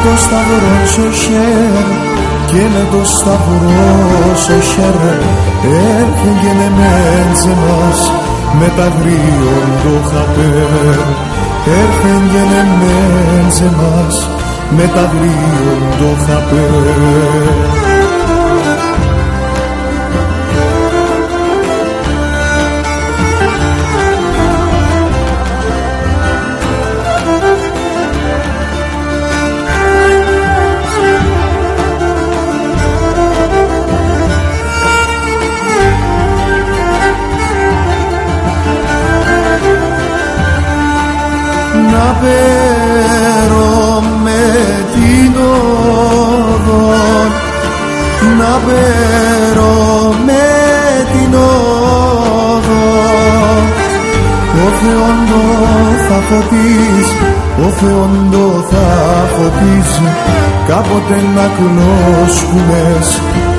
το σταυρό στο χέρι και με το σταυρό στο χέρι έρχεγγενε μέντζε μας με τα γρίον το χαπέρ. Έρχεγγενε μέντζε μας με τα γρίον το χαπέρ. Να πέρω με την όδο, να πέρω με την όδο. Ο Θεόντο θα φωτίσει, ο Θεόντο θα φωτίσει, κάποτε να κλώσκουνες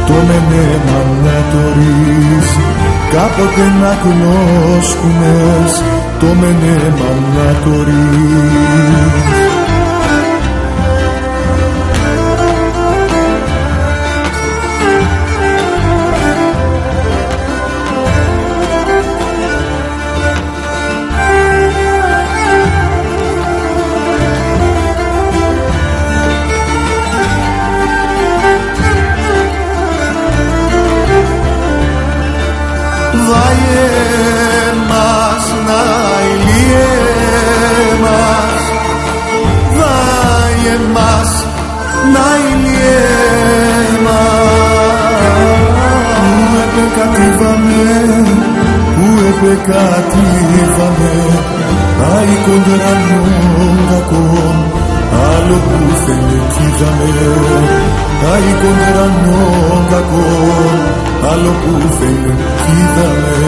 το μενέμα να το ρίζει. Κάποτε να κλώσκουνες το μενέμα να το ρίζει. Βάιε μας να ηλίε μας, βάιε μας να ηλίε μας. Ου επεκατήβαμε, ου επεκατήβαμε, άι κοντρανόν κακόν, άλλο που θελεκίδαμε. Άι κοντρανόν κακόν, άλλο που θελεκίδαμε.